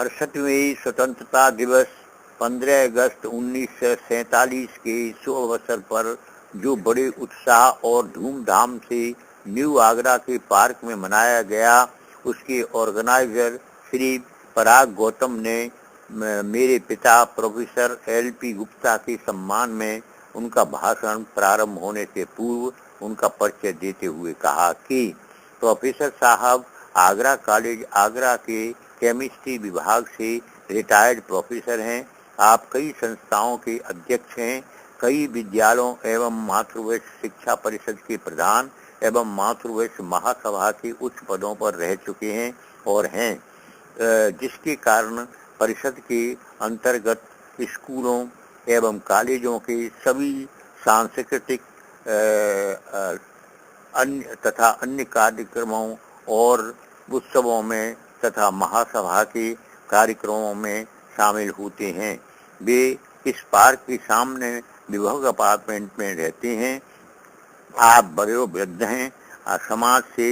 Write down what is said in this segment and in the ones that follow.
68वें स्वतंत्रता दिवस 15 अगस्त 1947 के शुभ अवसर पर जो बड़े उत्साह और धूमधाम से न्यू आगरा के पार्क में मनाया गया, उसके ऑर्गेनाइजर श्री पराग गौतम ने मेरे पिता प्रोफेसर एल.पी. गुप्ता के सम्मान में उनका भाषण प्रारंभ होने से पूर्व उनका परिचय देते हुए कहा कि प्रोफेसर साहब आगरा कॉलेज आगरा के केमिस्ट्री विभाग से रिटायर्ड प्रोफेसर हैं। आप कई संस्थाओं के अध्यक्ष हैं, कई विद्यालयों एवं मातृवंश शिक्षा परिषद के प्रधान एवं मातृवंश महासभा के उच्च पदों पर रह चुके हैं और हैं, जिसके कारण परिषद के अंतर्गत स्कूलों एवं कॉलेजों के सभी सांस्कृतिक अन्य तथा अन्य कार्यक्रमों और उत्सवों में तथा महासभा के कार्यक्रमों में शामिल होते हैं। वे इस पार्क के सामने विभव अपार्टमेंट में रहते हैं। आप बड़े वृद्ध हैं, समाज से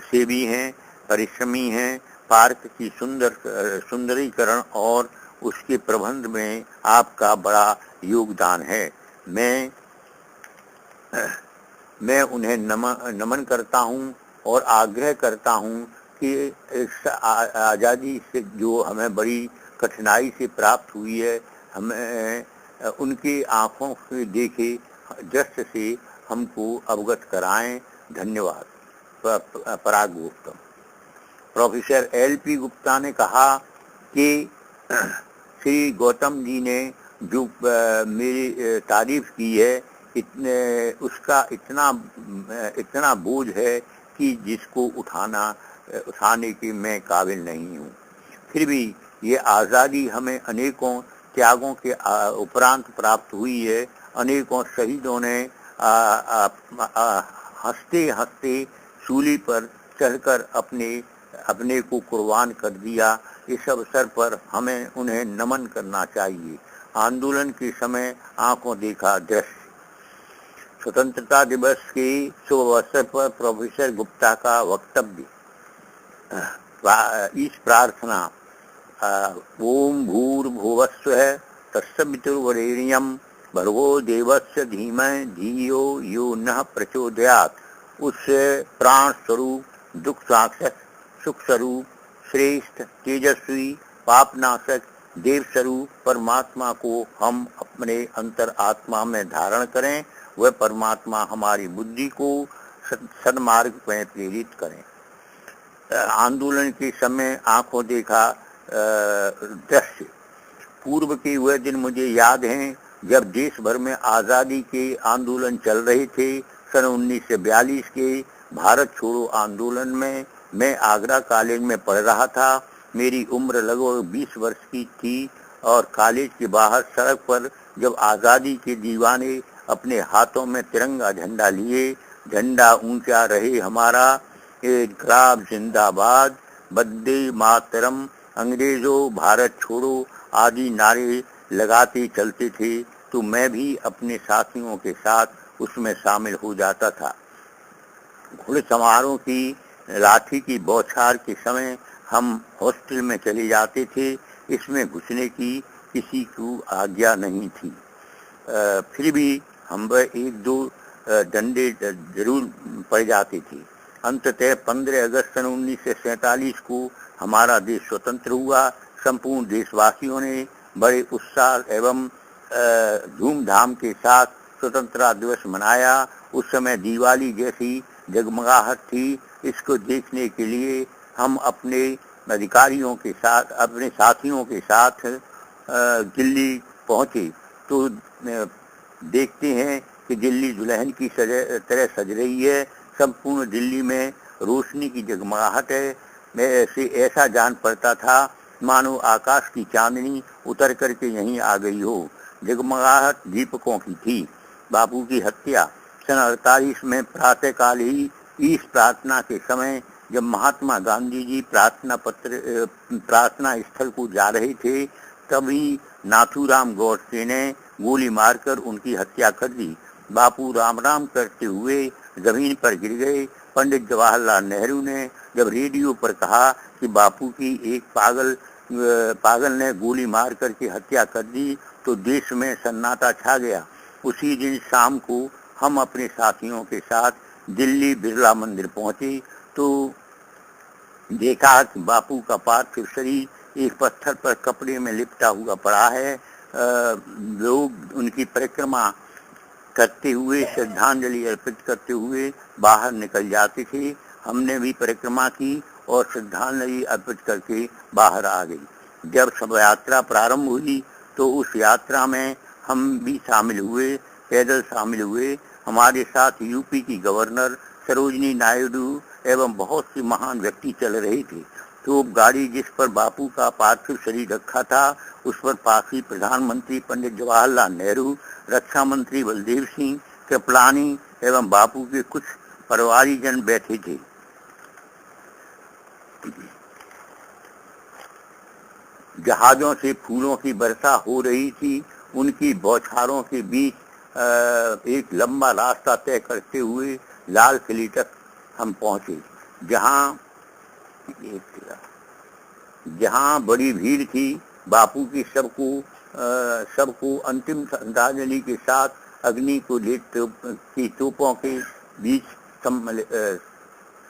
सेवी हैं, परिश्रमी हैं। पार्क की सुंदरीकरण और उसके प्रबंध में आपका बड़ा योगदान है। मैं उन्हें नमन करता हूं और आग्रह करता हूं कि इस आज़ादी से जो हमें बड़ी कठिनाई से प्राप्त हुई है, हमें उनकी आँखों से देखे दृश्य से हमको अवगत कराएं। धन्यवाद। पराग गौतम। प्रोफेसर एल.पी. गुप्ता ने कहा कि श्री गौतम जी ने जो मेरी तारीफ की है, उसका इतना बोझ है कि जिसको उठाने के मैं काबिल नहीं हूँ। फिर भी ये आज़ादी हमें अनेकों त्यागों के उपरांत प्राप्त हुई है। अनेकों शहीदों ने हंसते हंसते सूली पर चढ़कर अपने को कुर्बान कर दिया। इस अवसर पर हमें उन्हें नमन करना चाहिए। आंदोलन के समय आंखों देखा दृश्य। स्वतंत्रता दिवस के शुभ अवसर पर प्रोफेसर गुप्ता का वक्तव्य। इस प्रार्थना ओम भूर्भुवस्सुः तत्सवितुर्वरेण्यं भर्गो देवस्य धीमहि धियो यो नः प्रचोदयात्। उस प्राण स्वरूप, दुख साक्षक, सुख स्वरूप, श्रेष्ठ, तेजस्वी, पापनाशक, देव स्वरूप परमात्मा को हम अपने अंतर आत्मा में धारण करें। वह परमात्मा हमारी बुद्धि को सन्मार्ग में प्रेरित करें। आंदोलन के समय आंखों देखा दृश्य। पूर्व के वह दिन मुझे याद हैं जब देश भर में आज़ादी के आंदोलन चल रहे थे। सन 1942 के भारत छोड़ो आंदोलन में मैं आगरा कॉलेज में पढ़ रहा था। मेरी उम्र लगभग 20 वर्ष की थी और कॉलेज के बाहर सड़क पर जब आज़ादी के दीवाने अपने हाथों में तिरंगा झंडा लिए, झंडा ऊंचा रहे हमारा, इनकलाब जिंदाबाद, वंदे मातरम, अंग्रेजों भारत छोड़ो आदि नारे लगाते चलते थे, तो मैं भी अपने साथियों के साथ उसमें शामिल हो जाता था। घुड़सवारों की लाठी की बौछार के समय हम हॉस्टल में चले जाते थे। इसमें घुसने की किसी को आज्ञा नहीं थी। फिर भी हम एक दो डंडे जरूर पड़ जाते थे। अंततः 15 अगस्त सन 1947 को हमारा देश स्वतंत्र हुआ। संपूर्ण देशवासियों ने बड़े उत्साह एवं धूमधाम के साथ स्वतंत्रता दिवस मनाया। उस समय दिवाली जैसी जगमगाहट थी। इसको देखने के लिए हम अपने अधिकारियों के साथ, अपने साथियों के साथ दिल्ली पहुंचे तो देखते हैं कि दिल्ली दुल्हन की तरह सज रही है। संपूर्ण दिल्ली में रोशनी की जगमगाहट है। मैं ऐसा जान पड़ता था मानो आकाश की चांदनी उतर करके यहीं आ गई हो। जगमगाहट दीपकों की थी। बापू की हत्या सन 48 में प्रातःकाल ही इस प्रार्थना के समय जब महात्मा गांधी जी प्रार्थना स्थल को जा रहे थे, तभी नाथूराम गौडसे ने गोली मारकर उनकी हत्या कर दी। बापू राम राम करते हुए जमीन पर गिर गए। पंडित जवाहरलाल नेहरू ने जब रेडियो पर कहा कि बापू की एक पागल पागल ने गोली मार करके हत्या कर दी तो देश में सन्नाटा छा गया। उसी दिन शाम को हम अपने साथियों के साथ दिल्ली बिरला मंदिर पहुंचे तो देखा कि बापू का पार्थिव शरीर एक पत्थर पर कपड़े में लिपटा हुआ पड़ा है। लोग उनकी परिक्रमा करते हुए, श्रद्धांजलि अर्पित करते हुए बाहर निकल जाते थे। हमने भी परिक्रमा की और श्रद्धांजलि अर्पित करके बाहर आ गई। जब शव यात्रा प्रारंभ हुई तो उस यात्रा में हम भी शामिल हुए, पैदल शामिल हुए। हमारे साथ यूपी की गवर्नर सरोजिनी नायडू एवं बहुत से महान व्यक्ति चल रहे थे। तो गाड़ी जिस पर बापू का पार्थिव शरीर रखा था उस पर पासी प्रधानमंत्री पंडित जवाहरलाल नेहरू, रक्षा मंत्री बलदेव सिंह, कृपलानी एवं बापू के कुछ परिवारीजन बैठे थे। जहाजों से फूलों की वर्षा हो रही थी। उनकी बौछारों के बीच एक लंबा रास्ता तय करते हुए लाल किले तक हम पहुंचे, जहां बड़ी भीड़ थी। बापू की सबको अंतिम श्रद्धांजलि के साथ अग्नि को की तोपों के बीच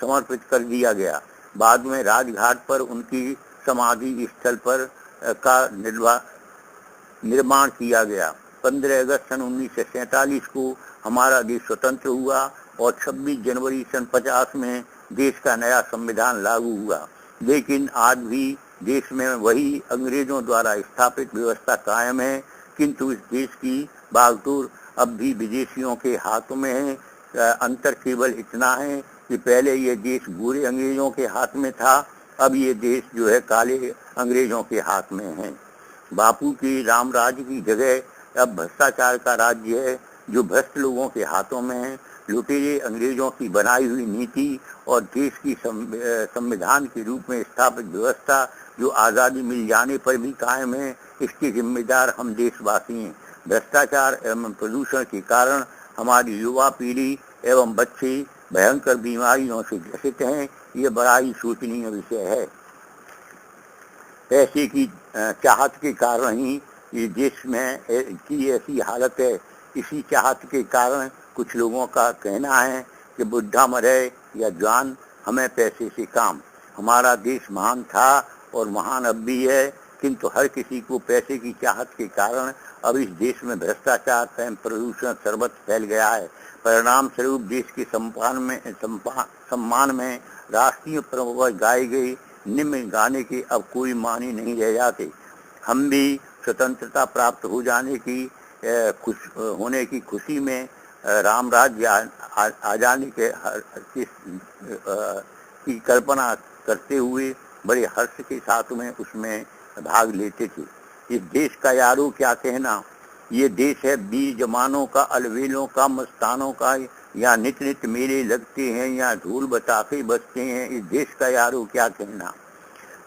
समर्पित कर दिया गया। बाद में राजघाट पर उनकी समाधि स्थल पर का निर्माण किया गया। 15 अगस्त सन 1947 को हमारा देश स्वतंत्र हुआ और 26 जनवरी सन 50 में देश का नया संविधान लागू हुआ। लेकिन आज भी देश में वही अंग्रेजों द्वारा स्थापित व्यवस्था कायम है, किंतु इस देश की बागडोर अब भी विदेशियों के हाथों में है। अंतर केवल इतना है कि पहले ये देश गोरे अंग्रेजों के हाथ में था, अब ये देश जो है काले अंग्रेजों के हाथ में है। बापू की राम राज्य की जगह अब भ्रष्टाचार का राज्य है जो भ्रष्ट लोगों के हाथों में है। लुटेरे अंग्रेजों की बनाई हुई नीति और देश की संविधान के रूप में स्थापित व्यवस्था जो आज़ादी मिल जाने पर भी कायम है, इसके जिम्मेदार हम देशवासी हैं। भ्रष्टाचार एवं प्रदूषण के कारण हमारी युवा पीढ़ी एवं बच्चे भयंकर बीमारियों से ग्रसित हैं। ये बड़ा ही सोचनीय विषय है। पैसे की चाहत के कारण ही ये देश में की ऐसी हालत है। इसी चाहत के कारण कुछ लोगों का कहना है कि बुढ़ा मरे या जवान, हमें पैसे से काम। हमारा देश महान था और महान अब भी है, किंतु हर किसी को पैसे की चाहत के कारण अब इस देश में भ्रष्टाचार एवं प्रदूषण सर्वत्र फैल गया है। परिणाम स्वरूप देश के सम्मान में राष्ट्रीय परंपरा गाए गए निम्न गाने के अब कोई मानी नहीं रह जाते। हम भी स्वतंत्रता प्राप्त हो जाने की होने की खुशी में राम राज्य आ जाने के की कल्पना करते हुए बड़े हर्ष के साथ में उसमें भाग लेते थे। इस देश का यारो क्या कहना, ये देश है बीर जमानों का, अलवेलों का, मस्तानों का। या नित नित मेले लगते हैं, या ढोल बताके बजते हैं। इस देश का यारो क्या कहना,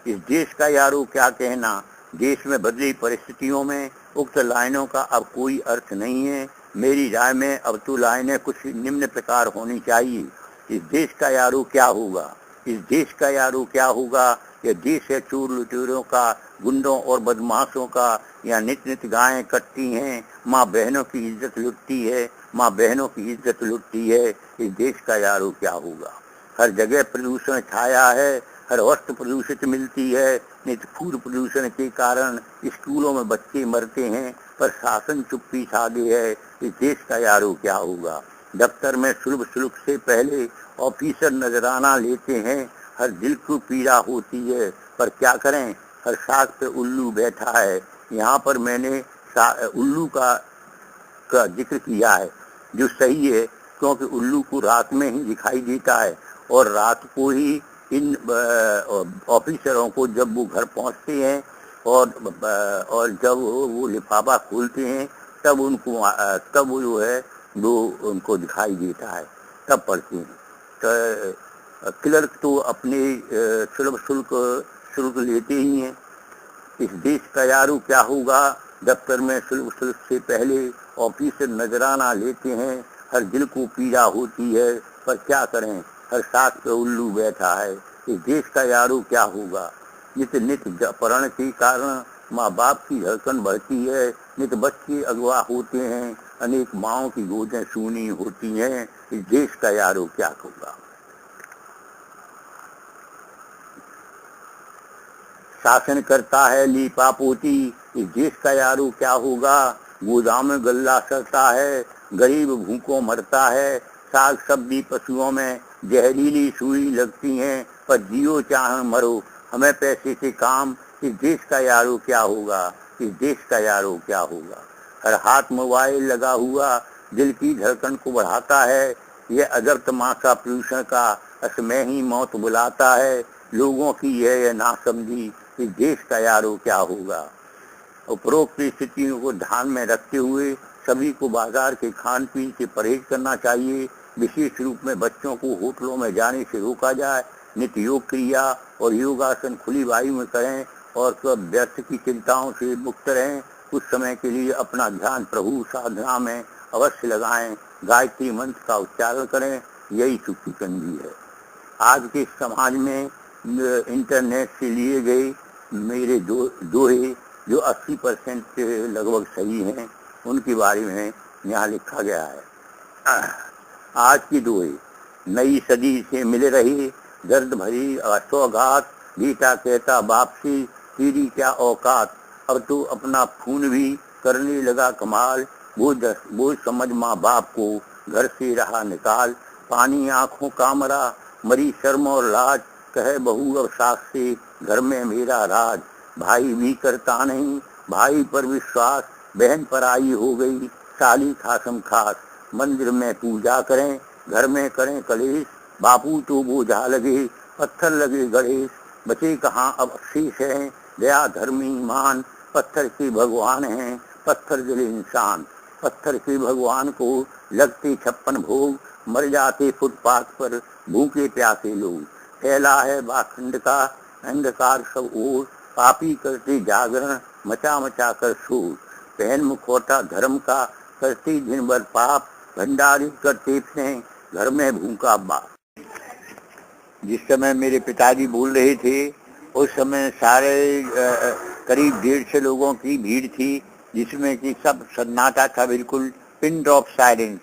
इस देश का यारो क्या कहना। देश में बदली परिस्थितियों में उक्त लाइनों का अब कोई अर्थ नहीं है। मेरी राय में अब तो लाइनें कुछ निम्न प्रकार होनी चाहिए। इस देश का यारो क्या होगा, इस देश का यारो क्या होगा। यह देश है चोर लुटेरों का, गुंडों और बदमाशों का। यहाँ नित नित गायें कटती हैं, माँ बहनों की इज्जत लुटती है, माँ बहनों की इज्जत लुटती है। इस देश का यारो क्या होगा। हर जगह प्रदूषण छाया है, हर वस्तु प्रदूषित मिलती है। नित फूड प्रदूषण के कारण स्कूलों में बच्चे मरते हैं, पर शासन चुप्पी साधे है। इस देश का यारो क्या होगा। दफ्तर में शुल्क से पहले ऑफिसर नजराना लेते हैं, हर दिल को पीड़ा होती है, पर क्या करें, हर साख पे उल्लू बैठा है। यहाँ पर मैंने उल्लू का जिक्र किया है, जो सही है, क्योंकि उल्लू को रात में ही दिखाई देता है और रात को ही इन ऑफिसरों को जब वो घर पहुँचते हैं और जब वो लिफाफा खोलते हैं तब वो जो है वो उनको दिखाई देता है, तब पढ़ते हैं। तो क्लर्क तो अपने शुल्क लेते ही हैं। इस देश का यारो क्या होगा। दफ्तर में शुल्क से पहले ऑफिसर नजराना लेते हैं, हर दिल को पीड़ा होती है, पर क्या करें, हर साथ पे उल्लू बैठा है। इस देश का यारो क्या होगा। नित नित अपहरण के कारण माँ बाप की धड़कन बढ़ती है, नित बच्चे अगवा होते हैं, अनेक माओं की गोदें सूनी होती हैं। इस देश का यारो क्या होगा। शासन करता है लीपापोती, इस देश का यारो क्या होगा। गोदाम में गल्ला सड़ता है, गरीब भूखों मरता है। साग सब्जी पशुओं में जहरीली सुई लगती हैं, पर जियो चाहे मरो हमें पैसे से काम। इस देश का यारो क्या होगा, इस देश का यारो क्या होगा। हर हाथ मोबाइल लगा हुआ दिल की धड़कन को बढ़ाता है। यह अजब तमाशा प्रदूषण का असमय ही मौत बुलाता है। लोगों की यह नासमझी, इस देश का यारो क्या होगा। उपरोक्त स्थितियों को ध्यान में रखते हुए सभी को बाजार के खान पीन से परहेज करना चाहिए। विशेष रूप में बच्चों को होटलों में जाने से रोका जाए। नित्य योग क्रिया और योगासन खुली वायु में करें और सब व्यर्थ की चिंताओं से मुक्त रहें। कुछ समय के लिए अपना ध्यान प्रभु साधना में अवश्य लगाएं। गायत्री मंत्र का उच्चारण करें, यही सुख की कंजी है। आज के समाज में इंटरनेट से लिए गए मेरे दोहे जो 80% लगभग सही हैं, उनके बारे में यहाँ लिखा गया है। आज की दोहे, नई सदी से मिल रही दर्द भरी सौगात, बेटा कहता बाप से तेरी क्या औकात। अब तो अपना खून भी करने लगा कमाल, वो समझ माँ बाप को घर से रहा निकाल। पानी आंखों का मरा मरी शर्म और लाज, कहे बहू अब सास से घर में मेरा राज। भाई भी करता नहीं भाई पर विश्वास, बहन पर आई हो गई साली खासम खास। मंदिर में पूजा करें घर में करें कलेश, बापू तो बोझा लगे पत्थर लगे गणेश। बचे कहाँ अब शेष हैं दया धर्म ईमान, पत्थर के भगवान हैं पत्थर जले इंसान। पत्थर के भगवान को लगते 56 भोग, मर जाते फुटपाथ पर भूखे प्यासे लोग। फैला है बाखंड का अंधकार सब ओर, पापी करते जागरण मचा मचा कर शोर। पहन मुखौटा धर्म का करते दिन भर पाप, भंडारी करते थे घर में भूखा बाप। जिस समय मेरे पिताजी बोल रहे थे उस समय सारे करीब 150 लोगों की भीड़ थी, जिसमें कि सब सन्नाटा था, बिल्कुल पिन ड्रॉप साइलेंस।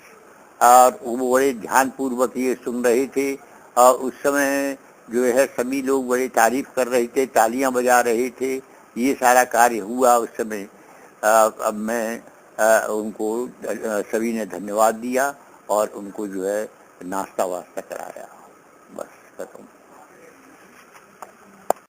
और वो बड़े ध्यान पूर्वक ये सुन रहे थे। और उस समय जो है सभी लोग बड़े तारीफ कर रहे थे, तालियां बजा रहे थे। ये सारा कार्य हुआ उस समय। अब मैं उनको सभी ने धन्यवाद दिया और उनको जो है नाश्ता वास्ता कराया। बस खत्म।